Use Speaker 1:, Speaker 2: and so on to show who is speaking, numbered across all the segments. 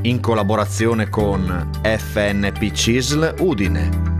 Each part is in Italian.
Speaker 1: in collaborazione con FNP CISL Udine.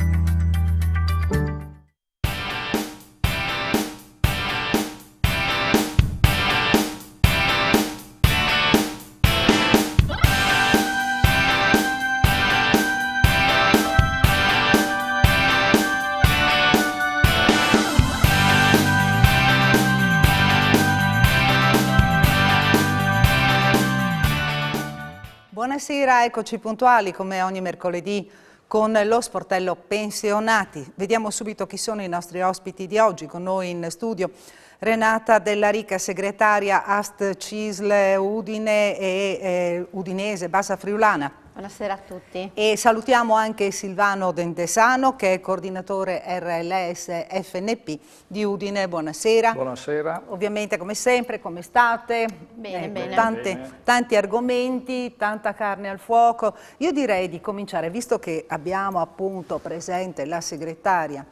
Speaker 2: Buonasera, eccoci puntuali come ogni mercoledì con lo sportello Pensionati. Vediamo subito chi sono i nostri ospiti di oggi. Con noi in studio Renata Della Rica, segretaria AST CISL Udine e udinese, Bassa Friulana.
Speaker 3: Buonasera a tutti.
Speaker 2: E salutiamo anche Silvano Dentesano, che è coordinatore RLS FNP di Udine. Buonasera.
Speaker 4: Buonasera.
Speaker 2: Ovviamente, come sempre, come state?
Speaker 3: Bene, bene.
Speaker 2: Tanti argomenti, tanta carne al fuoco. Io direi di cominciare, visto che abbiamo appunto presente la segretaria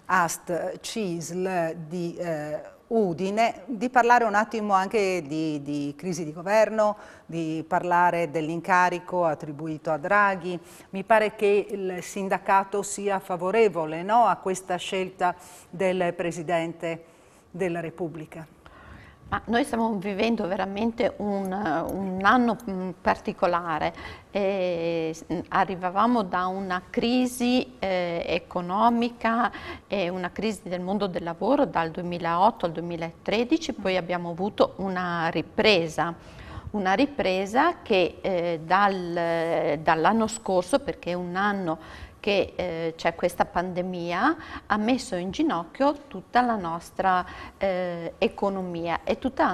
Speaker 2: AST CISL di Udine, di parlare un attimo anche di crisi di governo, di parlare dell'incarico attribuito a Draghi. Mi pare che il sindacato sia favorevole, no, a questa scelta del Presidente della Repubblica.
Speaker 3: Ma noi stiamo vivendo veramente un anno particolare. Arrivavamo da una crisi economica e una crisi del mondo del lavoro dal 2008 al 2013, poi abbiamo avuto una ripresa che dall'anno scorso, perché è un anno che c'è questa pandemia, ha messo in ginocchio tutta la nostra economia e tutto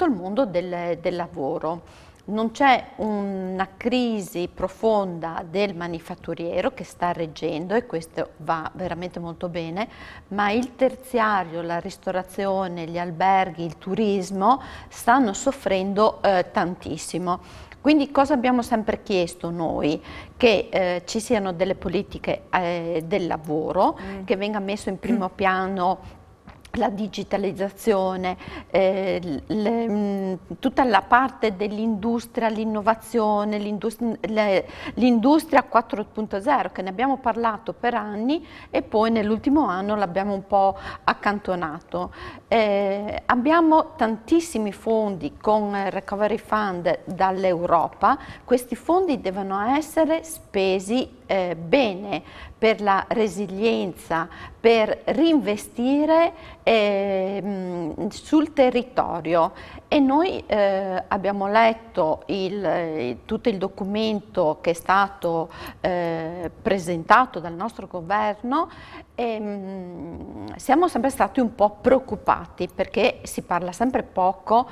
Speaker 3: il mondo del lavoro. Non c'è una crisi profonda del manifatturiero che sta reggendo, e questo va veramente molto bene, ma il terziario, la ristorazione, gli alberghi, il turismo stanno soffrendo tantissimo. Quindi cosa abbiamo sempre chiesto noi? Che ci siano delle politiche del lavoro, che venga messo in primo piano la digitalizzazione, tutta la parte dell'industria, l'innovazione, l'industria 4.0, che ne abbiamo parlato per anni e poi nell'ultimo anno l'abbiamo un po' accantonato. Abbiamo tantissimi fondi con il Recovery Fund dall'Europa. Questi fondi devono essere spesi bene per la resilienza, per reinvestire sul territorio, e noi abbiamo letto tutto il documento che è stato presentato dal nostro governo e siamo sempre stati un po' preoccupati perché si parla sempre poco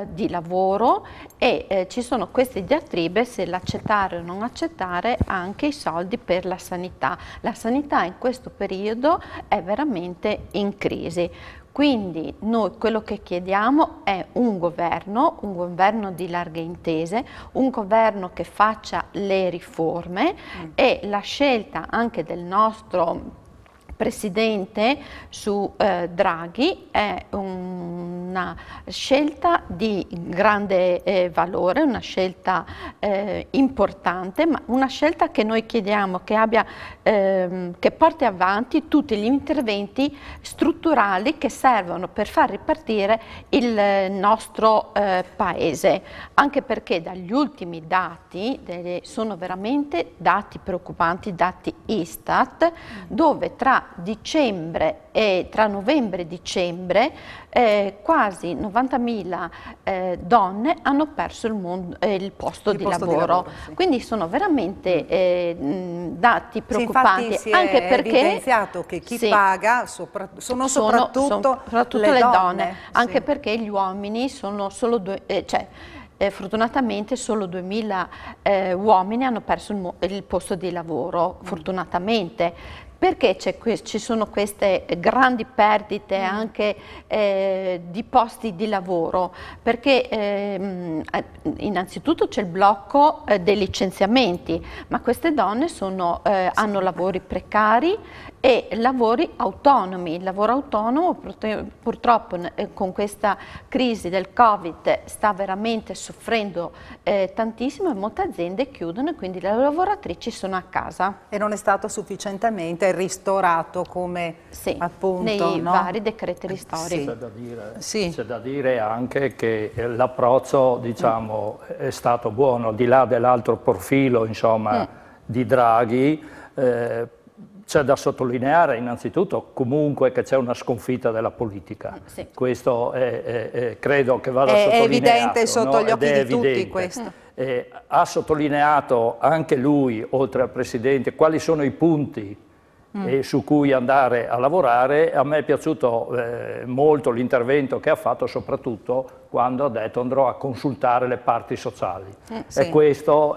Speaker 3: di lavoro e ci sono queste diatribe se l'accettare o non accettare anche i soldi per la sanità. La sanità in questo periodo è veramente in crisi. Quindi noi quello che chiediamo è un governo di larghe intese, un governo che faccia le riforme e la scelta anche del nostro Presidente su Draghi è una scelta di grande valore, una scelta importante, ma una scelta che noi chiediamo che porti avanti tutti gli interventi strutturali che servono per far ripartire il nostro Paese, anche perché dagli ultimi dati sono veramente dati preoccupanti, dati Istat, dove tra novembre e dicembre quasi 90.000 donne hanno perso il posto di lavoro. Sì. Quindi sono veramente dati preoccupanti.
Speaker 2: Sì, infatti
Speaker 3: anche
Speaker 2: si è
Speaker 3: perché
Speaker 2: evidenziato che chi paga sono soprattutto le donne.
Speaker 3: Anche perché gli uomini sono solo fortunatamente solo 2.000 uomini hanno perso il posto di lavoro, fortunatamente. Perché ci sono queste grandi perdite anche di posti di lavoro? Perché innanzitutto c'è il blocco dei licenziamenti, ma queste donne hanno lavori precari e lavori autonomi. Il lavoro autonomo purtroppo con questa crisi del Covid sta veramente soffrendo tantissimo e molte aziende chiudono e quindi le lavoratrici sono a casa.
Speaker 2: E non è stato sufficientemente ristorato come appunto
Speaker 3: nei vari decreti ristori.
Speaker 4: C'è da dire anche che l'approccio, diciamo, è stato buono, al di là dell'altro profilo, insomma, di Draghi. C'è da sottolineare innanzitutto comunque che c'è una sconfitta della politica. Questo credo che vada sottolineato.
Speaker 2: È evidente sotto gli occhi di
Speaker 4: evidente.
Speaker 2: tutti questo.
Speaker 4: Ha sottolineato anche lui, oltre al Presidente, quali sono i punti su cui andare a lavorare. A me è piaciuto molto l'intervento che ha fatto, soprattutto quando ha detto andrò a consultare le parti sociali. E questo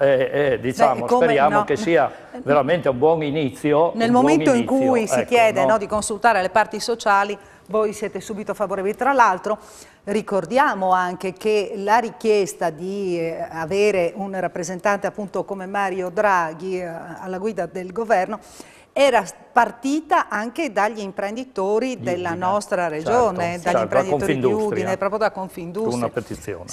Speaker 4: diciamo, speriamo che sia veramente un buon inizio.
Speaker 2: Nel momento in cui si chiede di consultare le parti sociali, voi siete subito favorevoli. Tra l'altro ricordiamo anche che la richiesta di avere un rappresentante appunto come Mario Draghi alla guida del governo era partita anche dagli imprenditori della nostra regione, dagli imprenditori di Udine, proprio da Confindustria.
Speaker 4: Una petizione.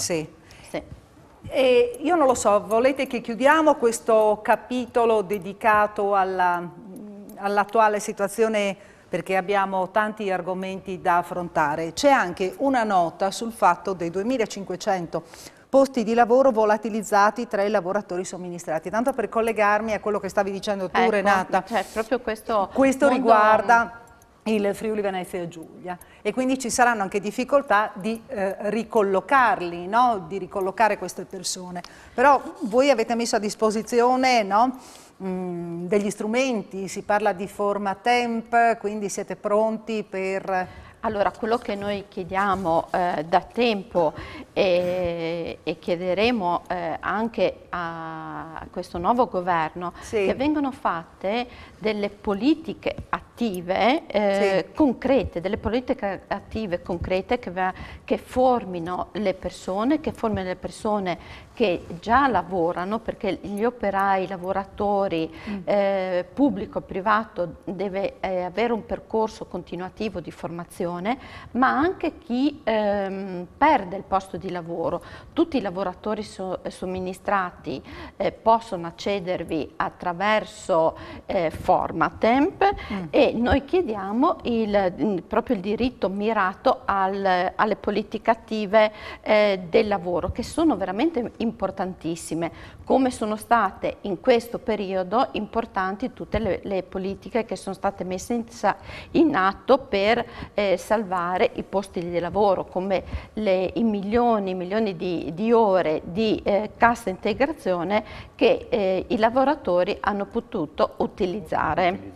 Speaker 2: E io non lo so, volete che chiudiamo questo capitolo dedicato all'attuale situazione, perché abbiamo tanti argomenti da affrontare. C'è anche una nota sul fatto dei 2500 posti di lavoro volatilizzati tra i lavoratori somministrati. Tanto per collegarmi a quello che stavi dicendo tu, Renata,
Speaker 3: proprio questo
Speaker 2: riguarda il Friuli Venezia Giulia e quindi ci saranno anche difficoltà di ricollocarli, di ricollocare queste persone. Però voi avete messo a disposizione degli strumenti, si parla di forma temp, quindi siete pronti per...
Speaker 3: Allora, quello che noi chiediamo da tempo e chiederemo anche a questo nuovo governo, che vengano fatte delle politiche attive concrete, che formino le persone, che già lavorano, perché gli operai, i lavoratori pubblico e privato deve avere un percorso continuativo di formazione, ma anche chi perde il posto di lavoro. Tutti i lavoratori somministrati possono accedervi attraverso Formatemp e noi chiediamo proprio il diritto mirato alle politiche attive del lavoro, che sono veramente importantissime, come sono state in questo periodo importanti tutte le politiche che sono state messe in atto per salvare i posti di lavoro, come i milioni di ore di cassa integrazione che i lavoratori hanno potuto utilizzare.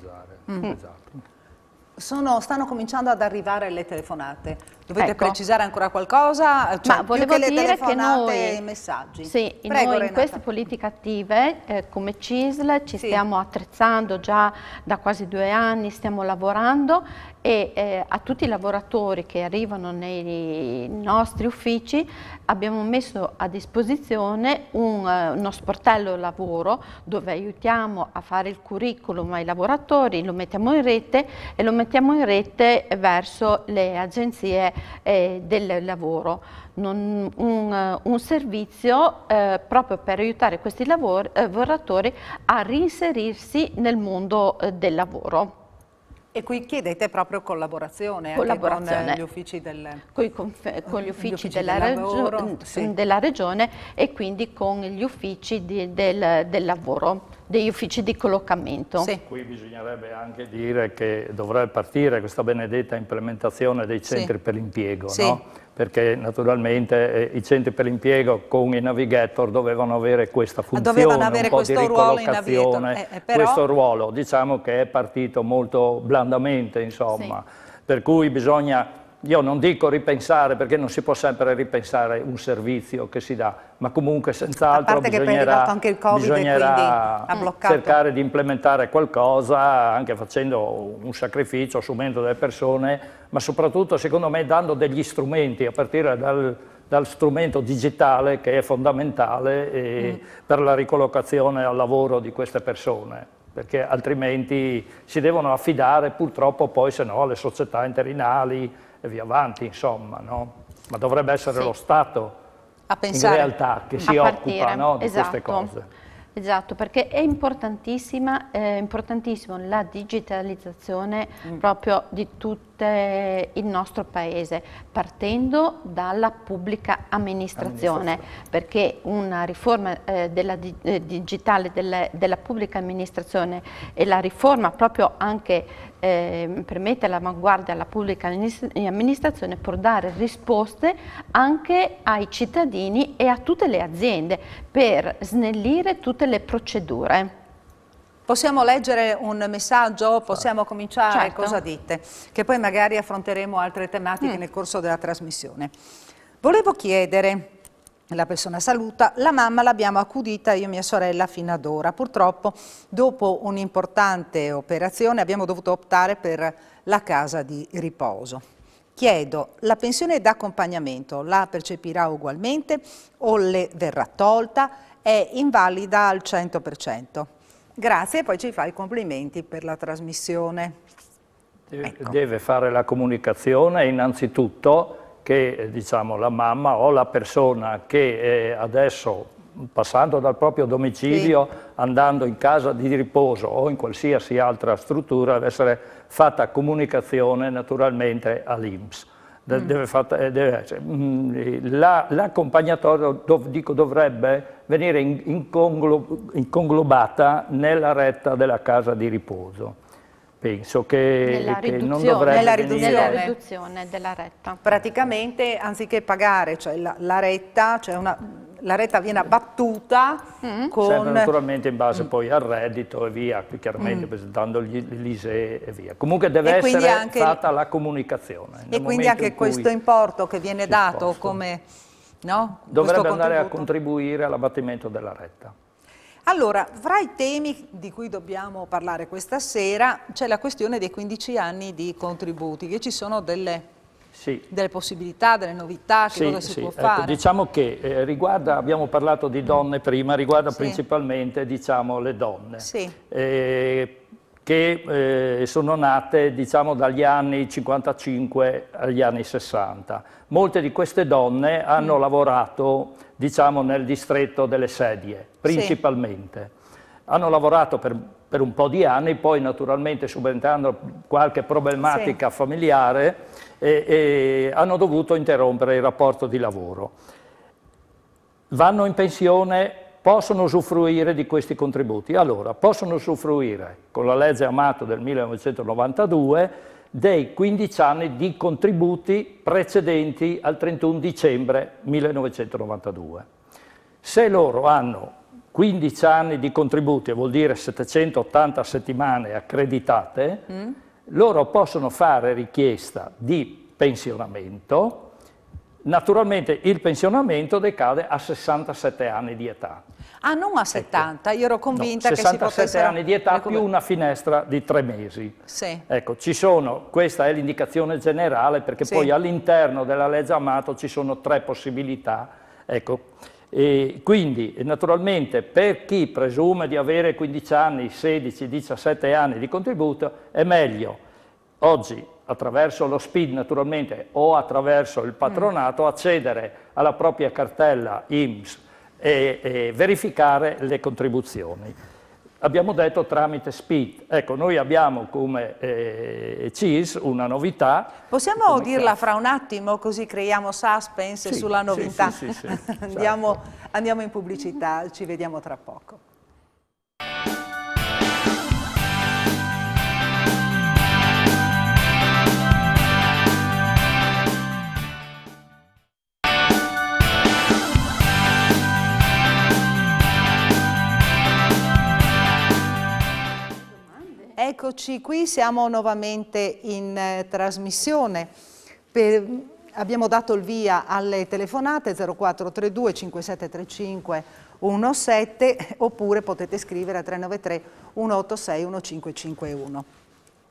Speaker 2: Stanno cominciando ad arrivare le telefonate. Dovete precisare ancora qualcosa? Cioè,
Speaker 3: ma volevo dire che noi,
Speaker 2: e messaggi.
Speaker 3: Prego, noi in queste politiche attive come CISL ci stiamo attrezzando già da quasi 2 anni, stiamo lavorando e a tutti i lavoratori che arrivano nei nostri uffici abbiamo messo a disposizione uno sportello lavoro dove aiutiamo a fare il curriculum ai lavoratori, lo mettiamo in rete e lo mettiamo in rete verso le agenzie del lavoro, un servizio proprio per aiutare questi lavoratori a reinserirsi nel mondo del lavoro.
Speaker 2: E qui chiedete proprio collaborazione con gli uffici
Speaker 3: con gli uffici della regione e quindi con gli uffici del lavoro, degli uffici di collocamento.
Speaker 4: Qui bisognerebbe anche dire che dovrebbe partire questa benedetta implementazione dei centri per l'impiego, no? Perché naturalmente i centri per l'impiego con i navigator dovevano avere questa funzione, un po' di ricollocazione, questo ruolo diciamo che è partito molto blandamente, insomma, per cui bisogna, io non dico ripensare perché non si può sempre ripensare un servizio che si dà, ma comunque senz'altro bisognerà cercare di implementare qualcosa anche facendo un sacrificio, assumendo delle persone, ma soprattutto secondo me dando degli strumenti a partire dal strumento digitale che è fondamentale per la ricollocazione al lavoro di queste persone. perché altrimenti si devono affidare purtroppo poi se no alle società interinali e via avanti, insomma, no? Ma dovrebbe essere lo Stato
Speaker 2: a pensare,
Speaker 4: in realtà che si occupa, no, di
Speaker 3: esatto,
Speaker 4: queste cose.
Speaker 3: Esatto, perché è importantissimo la digitalizzazione proprio di tutto il nostro paese, partendo dalla pubblica amministrazione, perché una riforma digitale della pubblica amministrazione e la riforma proprio anche per mettere all'avanguardia la pubblica amministrazione può dare risposte anche ai cittadini e a tutte le aziende per snellire tutte le procedure.
Speaker 2: Possiamo leggere un messaggio? Possiamo cominciare?
Speaker 3: Certo.
Speaker 2: Cosa dite? Che poi magari affronteremo altre tematiche nel corso della trasmissione. Volevo chiedere, la persona saluta, la mamma l'abbiamo accudita io e mia sorella fino ad ora. Purtroppo dopo un'importante operazione abbiamo dovuto optare per la casa di riposo. Chiedo, la pensione d'accompagnamento la percepirà ugualmente o le verrà tolta? È invalida al 100%. Grazie e poi ci fa i complimenti per la trasmissione.
Speaker 4: Deve fare la comunicazione innanzitutto che diciamo, la mamma o la persona che adesso passando dal proprio domicilio, andando in casa di riposo o in qualsiasi altra struttura, deve essere fatta comunicazione naturalmente all'INPS. L'accompagnatorio dovrebbe venire inconglobata nella retta della casa di riposo. Penso che non dovrebbe
Speaker 3: nella riduzione della retta.
Speaker 2: Praticamente anziché pagare, cioè la retta, la retta viene abbattuta con...
Speaker 4: Sempre naturalmente in base poi al reddito e via, chiaramente presentando l'ISEE e via. Comunque deve essere anche fatta la comunicazione.
Speaker 2: E quindi anche questo importo che viene dato come... No?
Speaker 4: Dovrebbe andare a contribuire all'abbattimento della retta.
Speaker 2: Allora, fra i temi di cui dobbiamo parlare questa sera c'è la questione dei 15 anni di contributi, che ci sono delle possibilità, delle novità, che cosa si può fare?
Speaker 4: Diciamo che riguarda, abbiamo parlato di donne prima, riguarda principalmente diciamo, le donne che sono nate diciamo, dagli anni 55 agli anni 60. Molte di queste donne hanno lavorato diciamo, nel distretto delle sedie, principalmente. Hanno lavorato per un po' di anni, poi naturalmente subentrando qualche problematica familiare hanno dovuto interrompere il rapporto di lavoro. Vanno in pensione, possono usufruire di questi contributi. Allora, possono usufruire, con la legge Amato del 1992, dei 15 anni di contributi precedenti al 31 dicembre 1992. Se loro hanno 15 anni di contributi, vuol dire 780 settimane accreditate, loro possono fare richiesta di pensionamento. Naturalmente il pensionamento decade a 67 anni di età.
Speaker 2: Ah, non a 70, io ero convinta che si potesse...
Speaker 4: 67 anni di età più una finestra di 3 mesi. Ecco, questa è l'indicazione generale perché poi all'interno della legge Amato ci sono 3 possibilità. Ecco. E quindi naturalmente per chi presume di avere 15 anni, 16, 17 anni di contributo è meglio oggi attraverso lo SPID naturalmente o attraverso il patronato accedere alla propria cartella INPS e verificare le contribuzioni. Abbiamo detto tramite SPID. Ecco, noi abbiamo come CIS una novità.
Speaker 2: Possiamo dirla fra un attimo così creiamo suspense sulla novità?
Speaker 4: Sì.
Speaker 2: Andiamo in pubblicità, ci vediamo tra poco. Eccoci qui, siamo nuovamente in trasmissione. Abbiamo dato il via alle telefonate 0432 5735 17 oppure potete scrivere a 393 186 1551.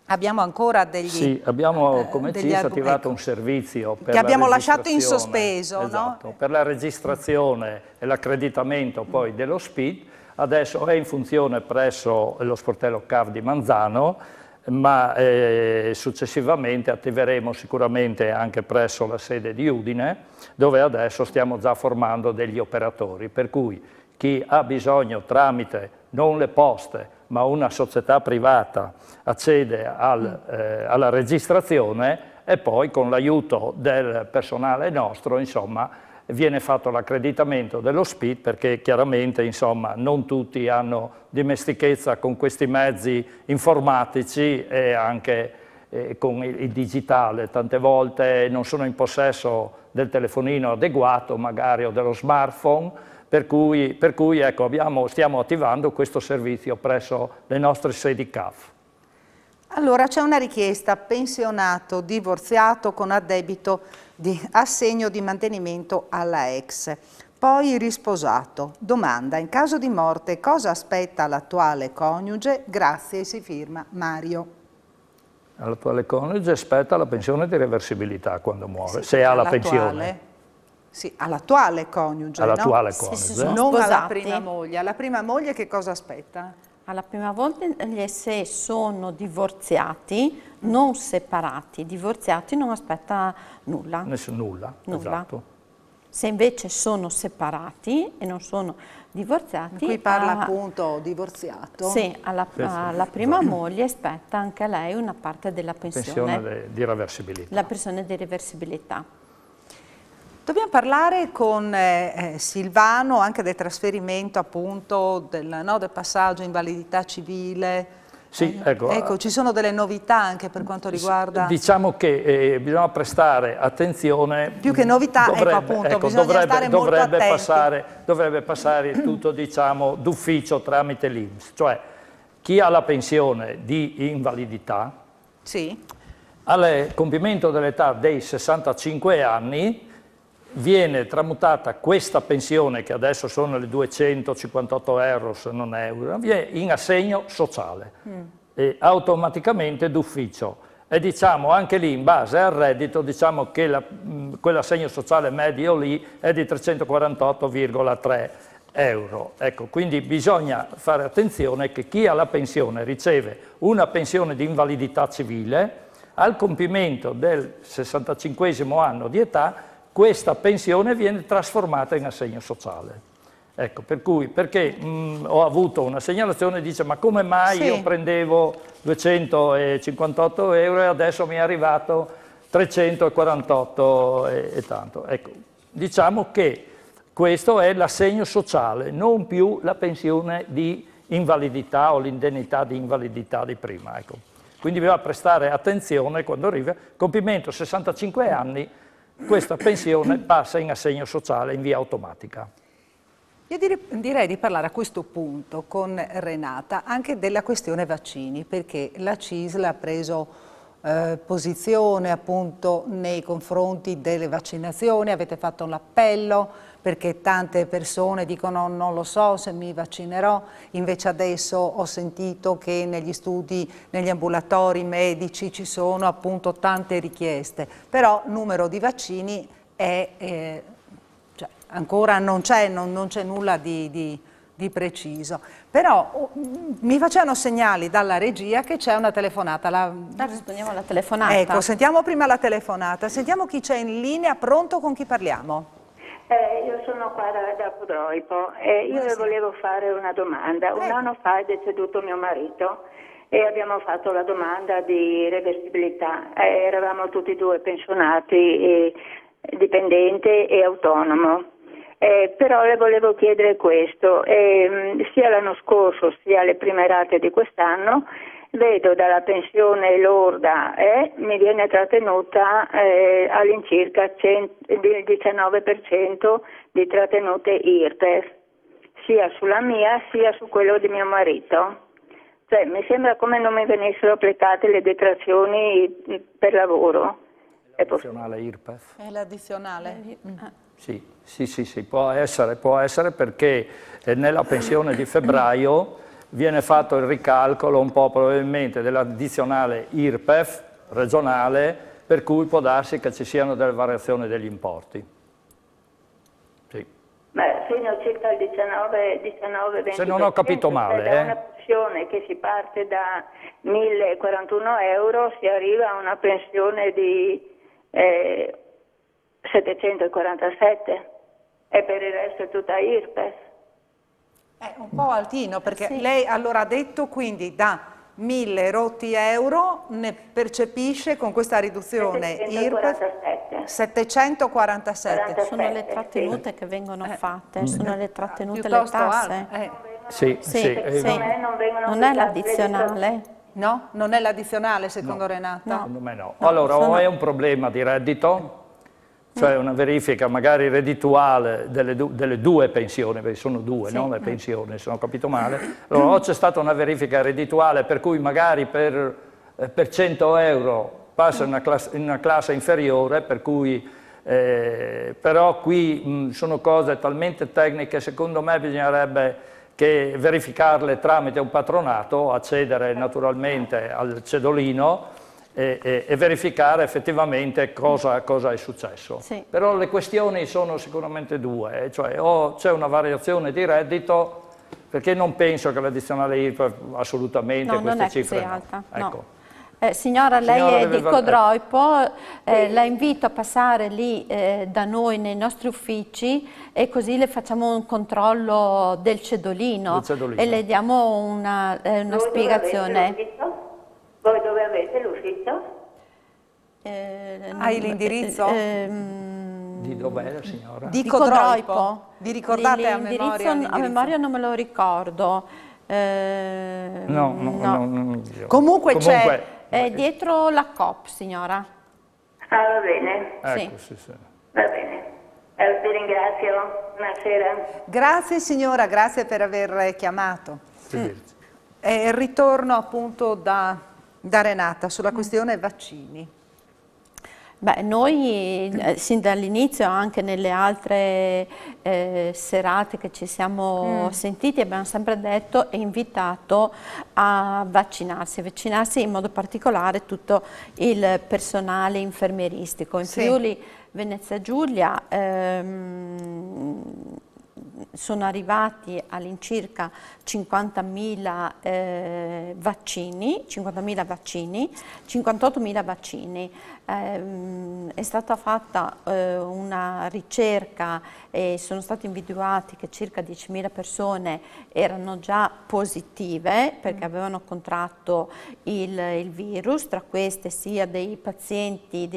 Speaker 2: Abbiamo ancora degli
Speaker 4: Sì, abbiamo come
Speaker 2: degli
Speaker 4: CIS attivato un servizio per
Speaker 2: che abbiamo lasciato in
Speaker 4: registrazione,
Speaker 2: sospeso,
Speaker 4: esatto,
Speaker 2: no?
Speaker 4: per la registrazione e l'accreditamento poi dello SPID. Adesso è in funzione presso lo sportello CAV di Manzano, ma successivamente attiveremo sicuramente anche presso la sede di Udine, dove adesso stiamo già formando degli operatori, per cui chi ha bisogno tramite non le poste ma una società privata accede alla registrazione e poi con l'aiuto del personale nostro, insomma, viene fatto l'accreditamento dello SPID, perché chiaramente, insomma, non tutti hanno dimestichezza con questi mezzi informatici e anche con il digitale. Tante volte non sono in possesso del telefonino adeguato magari o dello smartphone, per cui ecco, stiamo attivando questo servizio presso le nostre sedi CAF.
Speaker 2: Allora c'è una richiesta: pensionato, divorziato con addebito di assegno di mantenimento alla ex, poi risposato. Domanda: in caso di morte cosa aspetta l'attuale coniuge? Grazie, si firma Mario.
Speaker 4: All'attuale coniuge aspetta la pensione di reversibilità quando muore, se ha la pensione.
Speaker 2: Sì, all'attuale coniuge,
Speaker 4: all'attuale
Speaker 2: no?
Speaker 4: coniuge.
Speaker 2: Non
Speaker 3: sposati.
Speaker 2: alla prima moglie. Alla prima moglie che cosa aspetta?
Speaker 3: Alla prima moglie, se sono divorziati, non separati, divorziati non aspetta nulla.
Speaker 4: Nulla, esatto.
Speaker 3: Se invece sono separati e non sono divorziati...
Speaker 2: Qui parla appunto divorziato.
Speaker 3: Sì, alla prima moglie aspetta anche a lei una parte della pensione.
Speaker 4: Pensione di reversibilità.
Speaker 3: La pensione di reversibilità.
Speaker 2: Dobbiamo parlare con Silvano anche del trasferimento appunto del passaggio in validità civile.
Speaker 4: Sì, ecco,
Speaker 2: ci sono delle novità anche per quanto riguarda...
Speaker 4: Diciamo che bisogna prestare attenzione...
Speaker 2: Più che novità, bisogna stare molto attenti.
Speaker 4: Dovrebbe passare tutto, diciamo, d'ufficio tramite l'INPS, cioè chi ha la pensione di invalidità,
Speaker 2: sì,
Speaker 4: al compimento dell'età dei 65 anni, viene tramutata questa pensione, che adesso sono le 258 euro se non euro, in assegno sociale, e automaticamente d'ufficio. E diciamo anche lì, in base al reddito, diciamo che quell'assegno sociale medio lì è di 348,3 euro. Ecco, quindi bisogna fare attenzione che chi ha la pensione riceve una pensione di invalidità civile, al compimento del 65° anno di età questa pensione viene trasformata in assegno sociale. Ecco, perché ho avuto una segnalazione, dice: ma come mai io prendevo 258 euro e adesso mi è arrivato 348 e tanto. Ecco, diciamo che questo è l'assegno sociale, non più la pensione di invalidità o l'indennità di invalidità di prima. Ecco. Quindi bisogna prestare attenzione quando arriva compimento 65 anni, questa pensione passa in assegno sociale in via automatica.
Speaker 2: Io direi di parlare a questo punto con Renata anche della questione vaccini, perché la CISL ha preso posizione appunto nei confronti delle vaccinazioni, avete fatto un appello perché tante persone dicono non lo so se mi vaccinerò, invece adesso ho sentito che negli studi, negli ambulatori medici ci sono appunto tante richieste, però il numero di vaccini è, ancora non c'è nulla di preciso, però mi facevano segnali dalla regia che c'è una telefonata.
Speaker 3: Rispondiamo alla telefonata.
Speaker 2: Ecco, sentiamo prima la telefonata, sentiamo chi c'è in linea, pronto, con chi parliamo?
Speaker 5: Io sono qua da Pudroipo e io le volevo fare una domanda. Un anno fa è deceduto mio marito e abbiamo fatto la domanda di reversibilità. Eravamo tutti e due pensionati, dipendente e autonomo. Però le volevo chiedere questo, sia l'anno scorso sia le prime rate di quest'anno vedo dalla pensione lorda mi viene trattenuta all'incirca il 19% di trattenute IRPEF, sia sulla mia sia su quello di mio marito. Cioè, mi sembra come non mi venissero applicate le detrazioni per lavoro.
Speaker 4: L'addizionale IRPEF?
Speaker 2: È l'addizionale?
Speaker 4: Sì, può essere perché nella pensione di febbraio viene fatto il ricalcolo un po' probabilmente dell'addizionale IRPEF regionale, per cui può darsi che ci siano delle variazioni degli importi. Sì.
Speaker 5: Beh, fino a circa il 19-20%.
Speaker 4: Se non ho capito male.
Speaker 5: Da una pensione che si parte da 1.041 euro si arriva a una pensione di 747 e per il resto è tutta IRPEF.
Speaker 2: È un po' altino, perché lei allora ha detto quindi da 1.000 rotti euro ne percepisce con questa riduzione
Speaker 5: 747.
Speaker 2: 747.
Speaker 3: Sono le trattenute che vengono fatte, sono le trattenute, le
Speaker 2: Piuttosto
Speaker 3: tasse.
Speaker 2: alte.
Speaker 3: Non è l'addizionale?
Speaker 2: No? Non è l'addizionale secondo Renata?
Speaker 3: No.
Speaker 4: Secondo me no. Allora, o è un problema di reddito, cioè una verifica magari reddituale delle due pensioni, perché sono due, no? Le pensioni, se non ho capito male. Allora, o c'è stata una verifica reddituale per cui magari per 100 euro passa in una classe inferiore, per cui però qui sono cose talmente tecniche, secondo me bisognerebbe che verificarle tramite un patronato, accedere naturalmente al cedolino e verificare effettivamente cosa è successo.
Speaker 3: Sì.
Speaker 4: Però le questioni sono sicuramente due, cioè o c'è una variazione di reddito, perché non penso che l'addizionale IRPEF assolutamente queste cifre
Speaker 3: non è così alta.
Speaker 4: Ecco.
Speaker 3: No. Signora, lei è di Codroipo, la invito a passare lì da noi nei nostri uffici e così le facciamo un controllo del cedolino e le diamo una spiegazione.
Speaker 5: Voi dove avete l'ufficio?
Speaker 2: Hai l'indirizzo?
Speaker 4: Di dov'è la signora?
Speaker 2: Di Codroipo. Vi ricordate a memoria l'indirizzo?
Speaker 3: A memoria non me lo ricordo.
Speaker 4: No.
Speaker 2: Comunque c'è...
Speaker 3: È dietro la Coop, signora.
Speaker 5: Ah, va bene.
Speaker 4: Ecco, sì.
Speaker 5: Va bene. Vi ringrazio. Buonasera.
Speaker 2: Grazie signora, grazie per aver chiamato. Ritorno appunto da Renata sulla questione vaccini.
Speaker 3: Beh, noi sin dall'inizio, anche nelle altre serate che ci siamo sentiti, abbiamo sempre detto e invitato a vaccinarsi in modo particolare tutto il personale infermieristico. In Friuli Venezia Giulia sono arrivati all'incirca 50.000 vaccini, 58.000 vaccini. È stata fatta una ricerca e sono stati individuati che circa 10.000 persone erano già positive perché avevano contratto il virus, tra queste sia dei pazienti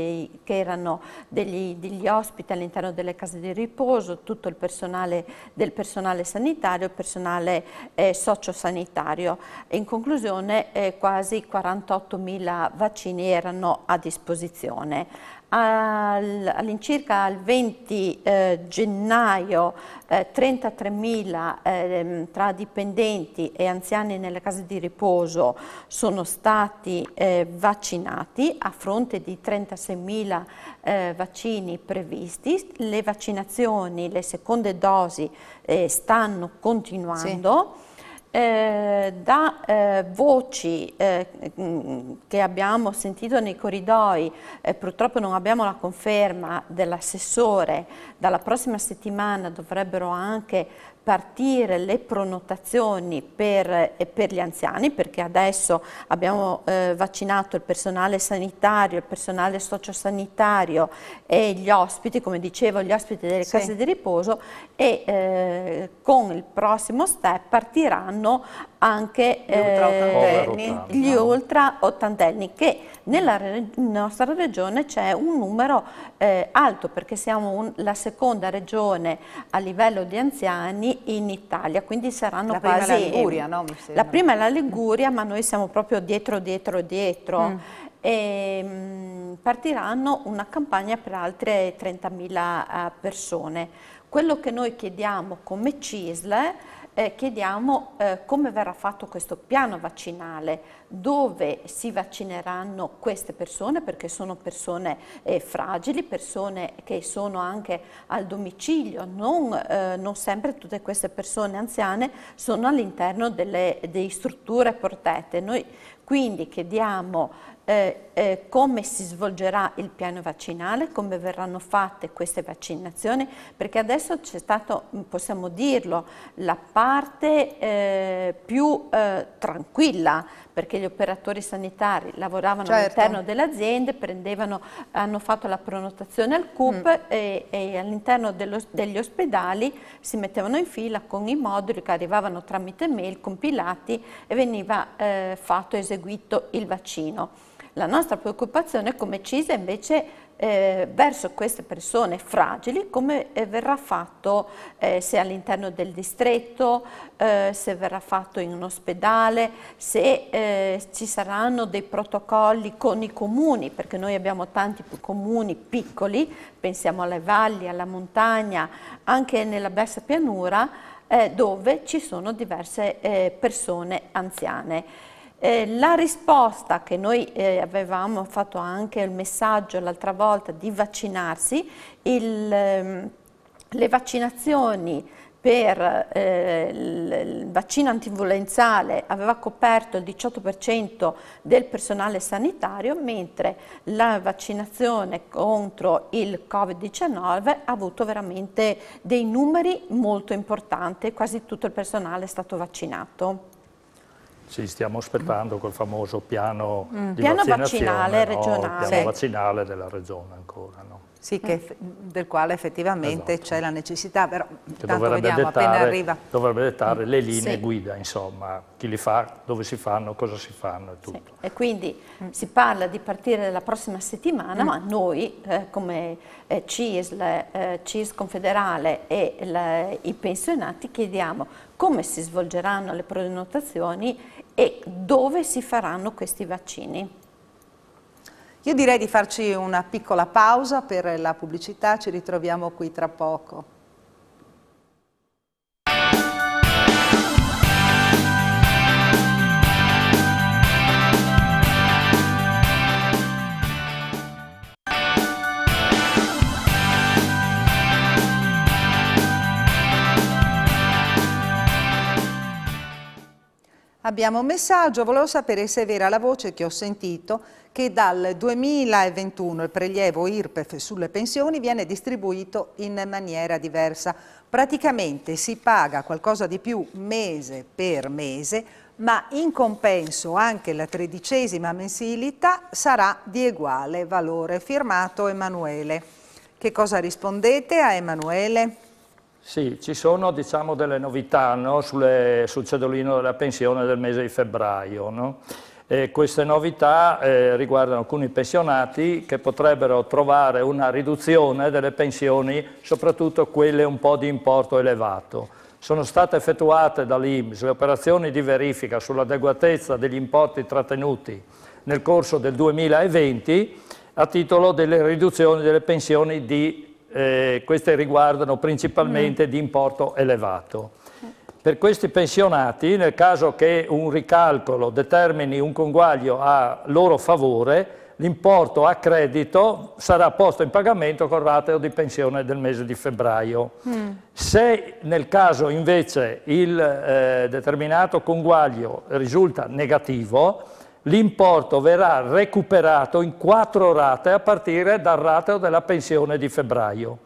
Speaker 3: che erano degli ospiti all'interno delle case di riposo, tutto il personale del personale sanitario, il personale sociosanitario. In conclusione quasi 48.000 vaccini erano a disposizione. All'incirca al 20 gennaio 33.000 tra dipendenti e anziani nelle case di riposo sono stati vaccinati a fronte di 36.000 vaccini previsti. Le vaccinazioni, le seconde dosi stanno continuando. Da voci che abbiamo sentito nei corridoi, purtroppo non abbiamo la conferma dell'assessore, dalla prossima settimana dovrebbero anche partire le prenotazioni per gli anziani, perché adesso abbiamo vaccinato il personale sanitario, il personale sociosanitario e gli ospiti, come dicevo, gli ospiti delle case di riposo, e con il prossimo step partiranno anche gli ultra ottantenni, che nella nostra regione c'è un numero alto, perché siamo la seconda regione a livello di anziani in Italia, quindi saranno
Speaker 2: la
Speaker 3: quasi...
Speaker 2: prima è la Liguria, no?
Speaker 3: La prima è la Liguria, ma noi siamo proprio dietro. E partiranno una campagna per altre 30.000 persone. Quello che noi chiediamo come CISL, chiediamo come verrà fatto questo piano vaccinale, dove si vaccineranno queste persone, perché sono persone fragili, persone che sono anche al domicilio, non sempre tutte queste persone anziane sono all'interno delle strutture protette. Noi quindi chiediamo come si svolgerà il piano vaccinale, come verranno fatte queste vaccinazioni, perché adesso c'è stato, possiamo dirlo, la parte più tranquilla, perché gli operatori sanitari lavoravano all'interno delle aziende, hanno fatto la prenotazione al CUP e all'interno degli ospedali si mettevano in fila con i moduli che arrivavano tramite mail compilati e veniva eseguito il vaccino. La nostra preoccupazione come CISL invece verso queste persone fragili, come verrà fatto, se all'interno del distretto, se verrà fatto in un ospedale, se ci saranno dei protocolli con i comuni, perché noi abbiamo tanti comuni piccoli, pensiamo alle valli, alla montagna, anche nella bassa pianura, dove ci sono diverse persone anziane. La risposta che noi avevamo fatto anche il messaggio l'altra volta di vaccinarsi, le vaccinazioni per il vaccino antinfluenzale aveva coperto il 18% del personale sanitario, mentre la vaccinazione contro il Covid-19 ha avuto veramente dei numeri molto importanti, quasi tutto il personale è stato vaccinato.
Speaker 4: Sì, stiamo aspettando quel famoso piano di
Speaker 3: piano
Speaker 4: vaccinazione,
Speaker 3: vaccinale regionale.
Speaker 4: piano vaccinale della regione ancora, no?
Speaker 2: Sì, del quale effettivamente c'è la necessità, però
Speaker 4: che
Speaker 2: tanto vediamo appena arriva.
Speaker 4: Dovrebbe dettare le linee guida, insomma, chi li fa, dove si fanno, cosa si fanno e tutto.
Speaker 3: E quindi si parla di partire la prossima settimana, ma noi come CISL, CISL Confederale e i pensionati chiediamo come si svolgeranno le prenotazioni e dove si faranno questi vaccini.
Speaker 2: Io direi di farci una piccola pausa per la pubblicità, ci ritroviamo qui tra poco. Abbiamo un messaggio, volevo sapere se è vera la voce che ho sentito che dal 2021 il prelievo IRPEF sulle pensioni viene distribuito in maniera diversa. Praticamente si paga qualcosa di più mese per mese, ma in compenso anche la 13ª mensilità sarà di uguale valore. Firmato Emanuele. Che cosa rispondete a Emanuele?
Speaker 4: Sì, ci sono diciamo delle novità, no? Sul cedolino della pensione del mese di febbraio, no? E queste novità riguardano alcuni pensionati che potrebbero trovare una riduzione delle pensioni, soprattutto quelle un po' di importo elevato. Sono state effettuate dall'INPS le operazioni di verifica sull'adeguatezza degli importi trattenuti nel corso del 2020 a titolo delle riduzioni delle pensioni queste riguardano principalmente di importo elevato. Per questi pensionati, nel caso che un ricalcolo determini un conguaglio a loro favore, l'importo a credito sarà posto in pagamento con rateo di pensione del mese di febbraio. Se nel caso invece il determinato conguaglio risulta negativo, l'importo verrà recuperato in 4 rate a partire dal rateo della pensione di febbraio.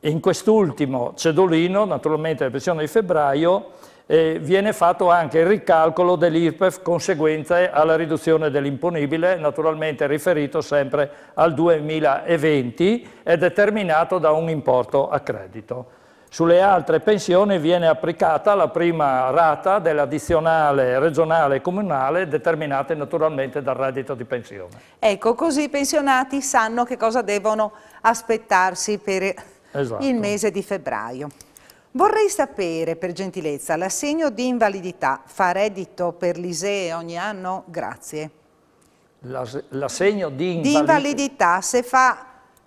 Speaker 4: In quest'ultimo cedolino, naturalmente la pensione di febbraio, viene fatto anche il ricalcolo dell'IRPEF conseguente alla riduzione dell'imponibile, naturalmente riferito sempre al 2020 e determinato da un importo a credito. Sulle altre pensioni viene applicata la prima rata dell'addizionale regionale e comunale determinate naturalmente dal reddito di pensione.
Speaker 2: Ecco, così i pensionati sanno che cosa devono aspettarsi per il mese di febbraio. Vorrei sapere, per gentilezza, l'assegno di invalidità fa reddito per l'ISEE ogni anno? Grazie.
Speaker 4: L'assegno di
Speaker 2: invalidità, se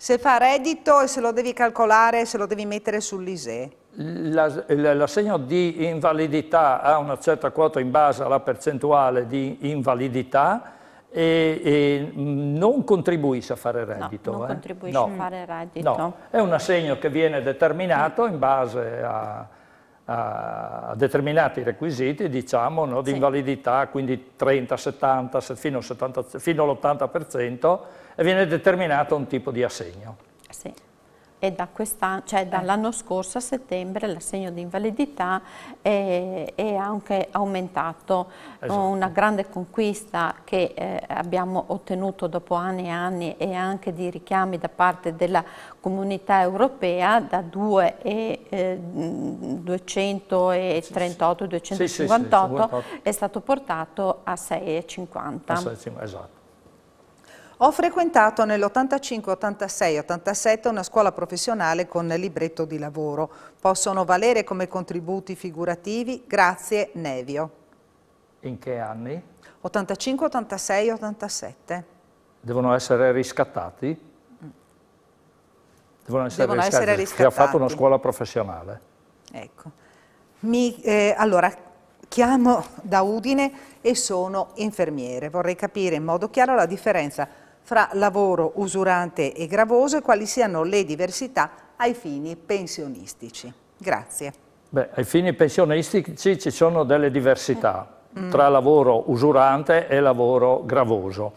Speaker 2: Se fa reddito e se lo devi calcolare, se lo devi mettere sull'ISEE.
Speaker 4: L'assegno di invalidità ha una certa quota in base alla percentuale di invalidità e non contribuisce a fare reddito.
Speaker 3: No, non contribuisce a fare reddito.
Speaker 4: No, è un assegno che viene determinato in base a determinati requisiti, diciamo, no, di invalidità, quindi 30, 70, fino all'80%, e viene determinato un tipo di assegno.
Speaker 3: Sì. E dall'anno scorso a settembre l'assegno di invalidità è anche aumentato. Esatto. Una grande conquista che abbiamo ottenuto dopo anni e anni e anche di richiami da parte della comunità europea, da 238, 258 è stato portato a 6,50.
Speaker 4: Esatto.
Speaker 2: Ho frequentato nell'85, 86, 87 una scuola professionale con libretto di lavoro. Possono valere come contributi figurativi? Grazie, Nevio.
Speaker 4: In che anni?
Speaker 2: 85, 86, 87.
Speaker 4: Devono essere riscattati? Devono essere riscattati. Che ha fatto una scuola professionale.
Speaker 2: Ecco. Allora, chiamo da Udine e sono infermiere. Vorrei capire in modo chiaro la differenza fra lavoro usurante e gravoso e quali siano le diversità ai fini pensionistici. Grazie.
Speaker 4: Beh, ai fini pensionistici ci sono delle diversità tra lavoro usurante e lavoro gravoso.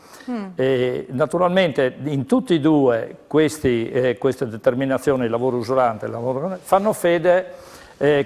Speaker 4: E naturalmente in tutti e due queste determinazioni, lavoro usurante e lavoro gravoso, fanno fede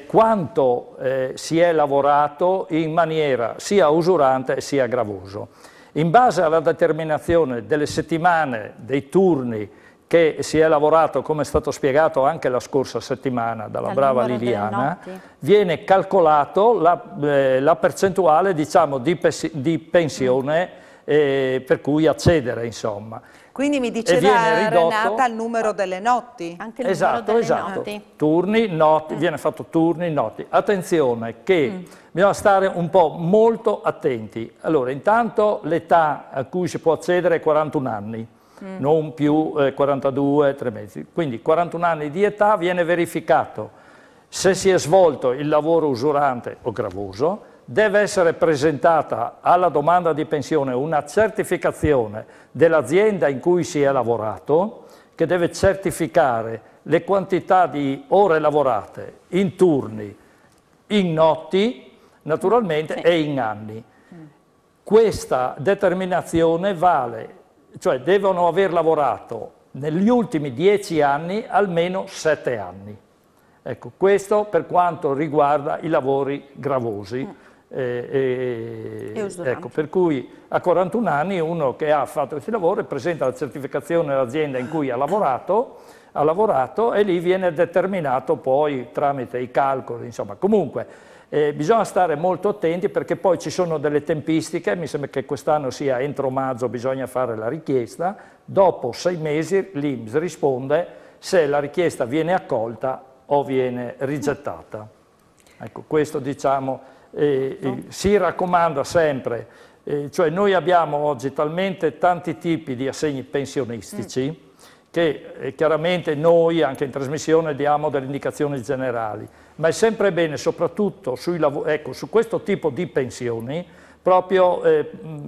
Speaker 4: quanto si è lavorato in maniera sia usurante sia gravoso. In base alla determinazione delle settimane, dei turni che si è lavorato, come è stato spiegato anche la scorsa settimana dalla brava Liliana, viene calcolato la percentuale, diciamo, di pensione per cui accedere, insomma.
Speaker 2: Quindi mi diceva Renata il numero delle notti?
Speaker 3: Anche il numero delle notti.
Speaker 4: Turni, notti, viene fatto turni, notti. Attenzione che bisogna stare un po' molto attenti. Allora, intanto l'età a cui si può accedere è 41 anni, non più 42, 3 mesi. Quindi 41 anni di età, viene verificato se si è svolto il lavoro usurante o gravoso. Deve essere presentata alla domanda di pensione una certificazione dell'azienda in cui si è lavorato, che deve certificare le quantità di ore lavorate in turni, in notti, naturalmente, e in anni. Questa determinazione vale, cioè devono aver lavorato negli ultimi 10 anni almeno 7 anni. Ecco, questo per quanto riguarda i lavori gravosi. Ecco, per cui a 41 anni uno che ha fatto questi lavori presenta la certificazione dell'azienda in cui ha lavorato e lì viene determinato poi tramite i calcoli, insomma. Comunque bisogna stare molto attenti perché poi ci sono delle tempistiche, mi sembra che quest'anno sia entro maggio bisogna fare la richiesta, dopo 6 mesi l'INPS risponde se la richiesta viene accolta o viene rigettata. Ecco, questo diciamo si raccomanda sempre, cioè noi abbiamo oggi talmente tanti tipi di assegni pensionistici che chiaramente noi anche in trasmissione diamo delle indicazioni generali, ma è sempre bene soprattutto su questo tipo di pensioni proprio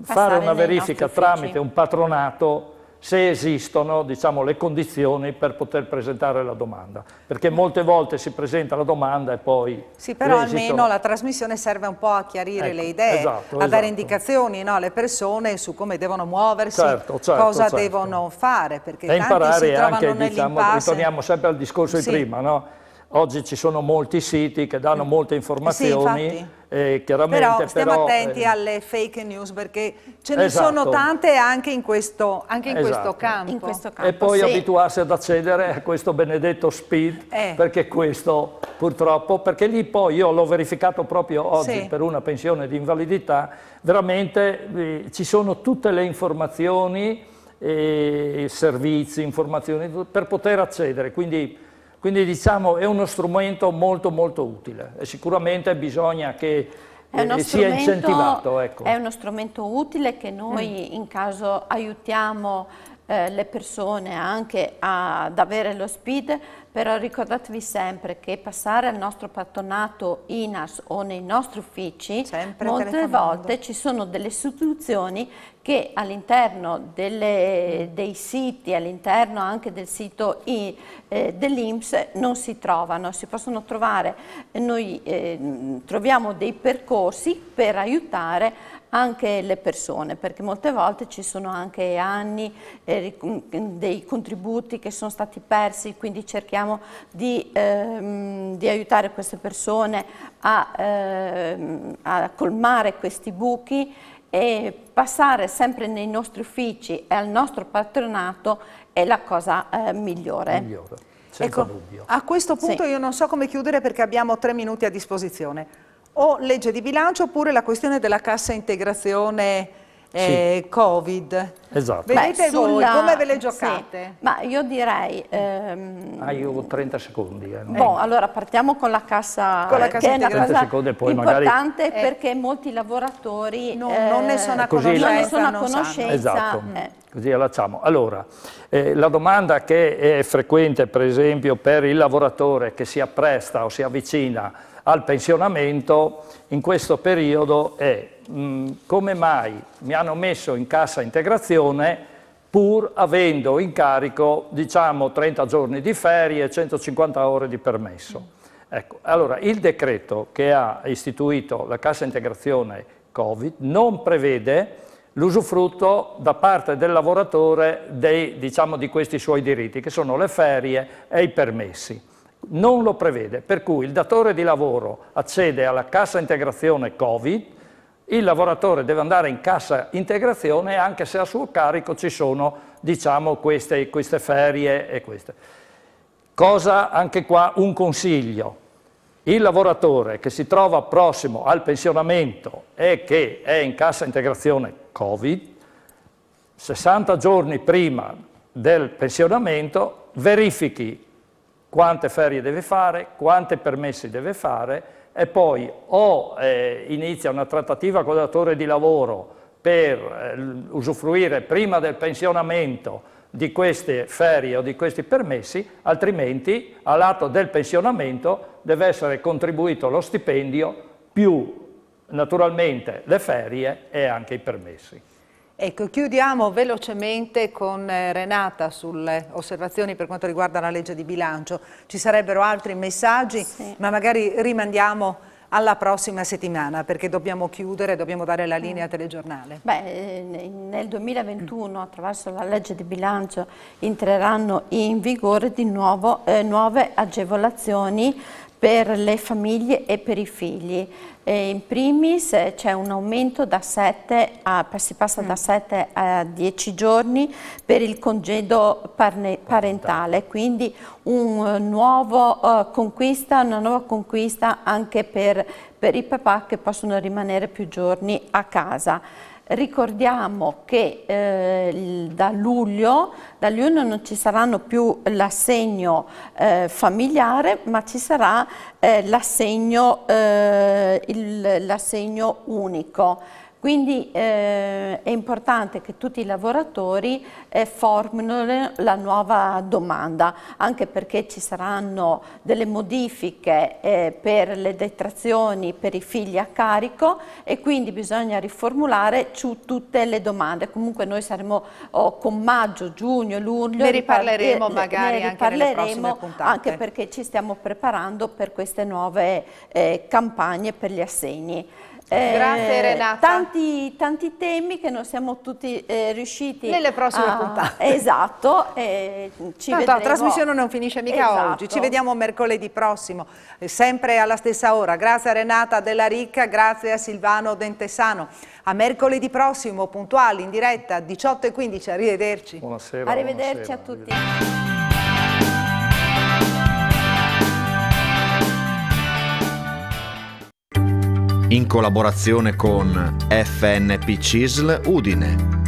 Speaker 4: fare una verifica tramite un patronato se esistono, diciamo, le condizioni per poter presentare la domanda, perché molte volte si presenta la domanda e poi...
Speaker 2: Sì, però almeno la trasmissione serve un po' a chiarire le idee, a dare indicazioni, no, alle persone su come devono muoversi, cosa devono fare, perché
Speaker 4: e
Speaker 2: tanti
Speaker 4: imparare
Speaker 2: si trovano
Speaker 4: anche, diciamo, ritorniamo sempre al discorso di prima, no? Oggi ci sono molti siti che danno molte informazioni, chiaramente,
Speaker 2: stiamo attenti alle fake news perché ce ne sono tante anche in questo campo.
Speaker 4: E poi abituarsi ad accedere a questo benedetto SPID, perché questo purtroppo, perché lì poi io l'ho verificato proprio oggi per una pensione di invalidità, veramente ci sono tutte le informazioni, servizi, informazioni per poter accedere, quindi diciamo è uno strumento molto molto utile e sicuramente bisogna che sia incentivato. Ecco.
Speaker 3: È uno strumento utile che noi in caso aiutiamo le persone anche ad avere lo SPID, però ricordatevi sempre che passare al nostro patronato INAS o nei nostri uffici, molte volte ci sono delle istituzioni che all'interno dei siti, all'interno anche del sito dell'INPS non si trovano, si possono trovare. Noi troviamo dei percorsi per aiutare anche le persone, perché molte volte ci sono anche anni, dei contributi che sono stati persi, quindi cerchiamo di aiutare queste persone a colmare questi buchi, e passare sempre nei nostri uffici e al nostro patronato è la cosa migliore.
Speaker 4: Senza dubbio.
Speaker 2: A questo punto io non so come chiudere, perché abbiamo 3 minuti a disposizione. O legge di bilancio oppure la questione della cassa integrazione Covid.
Speaker 4: Esatto.
Speaker 2: Vedete voi come ve le giocate?
Speaker 3: Sì, ma io direi...
Speaker 4: Io 30 secondi.
Speaker 3: Allora partiamo con la cassa, che è una cosa importante, perché molti lavoratori
Speaker 2: non ne sono a conoscenza.
Speaker 4: Esatto, così allacciamo. Allora, la domanda che è frequente, per esempio, per il lavoratore che si appresta o si avvicina al pensionamento in questo periodo è: come mai mi hanno messo in cassa integrazione pur avendo in carico, diciamo, 30 giorni di ferie e 150 ore di permesso? Ecco, allora il decreto che ha istituito la cassa integrazione Covid non prevede l'usufrutto da parte del lavoratore di questi suoi diritti, che sono le ferie e i permessi. Non lo prevede, per cui il datore di lavoro accede alla cassa integrazione Covid, il lavoratore deve andare in cassa integrazione anche se a suo carico ci sono, diciamo, queste ferie e queste. Cosa anche qua un consiglio: il lavoratore che si trova prossimo al pensionamento e che è in cassa integrazione Covid, 60 giorni prima del pensionamento verifichi quante ferie deve fare, quanti permessi deve fare, e poi o inizia una trattativa con il datore di lavoro per usufruire prima del pensionamento di queste ferie o di questi permessi, altrimenti all'atto del pensionamento deve essere contribuito lo stipendio più naturalmente le ferie e anche i permessi.
Speaker 2: Ecco, chiudiamo velocemente con Renata sulle osservazioni per quanto riguarda la legge di bilancio. Ci sarebbero altri messaggi, ma magari rimandiamo alla prossima settimana, perché dobbiamo chiudere, dobbiamo dare la linea telegiornale.
Speaker 3: Nel 2021 attraverso la legge di bilancio entreranno in vigore di nuovo nuove agevolazioni per le famiglie e per i figli. In primis c'è un aumento si passa da 7 a 10 giorni per il congedo parentale, quindi una nuova conquista anche per i papà che possono rimanere più giorni a casa. Ricordiamo che da luglio non ci saranno più l'assegno familiare, ma ci sarà l'assegno unico. Quindi è importante che tutti i lavoratori formulino la nuova domanda, anche perché ci saranno delle modifiche per le detrazioni per i figli a carico, e quindi bisogna riformulare tutte le domande. Comunque noi saremo con maggio, giugno, luglio,
Speaker 2: ne riparleremo magari anche nelle prossime puntate,
Speaker 3: anche perché ci stiamo preparando per queste nuove campagne per gli assegni.
Speaker 2: Grazie Renata.
Speaker 3: Tanti temi che non siamo tutti riusciti
Speaker 2: nelle prossime puntate.
Speaker 3: Esatto.
Speaker 2: La trasmissione non finisce mica oggi, ci vediamo mercoledì prossimo, sempre alla stessa ora. Grazie a Renata Della Ricca, grazie a Silvano Dentesano. A mercoledì prossimo, puntuali, in diretta, 18:15, arrivederci.
Speaker 4: Buonasera.
Speaker 3: Arrivederci a tutti.
Speaker 1: In collaborazione con FNP CISL Udine.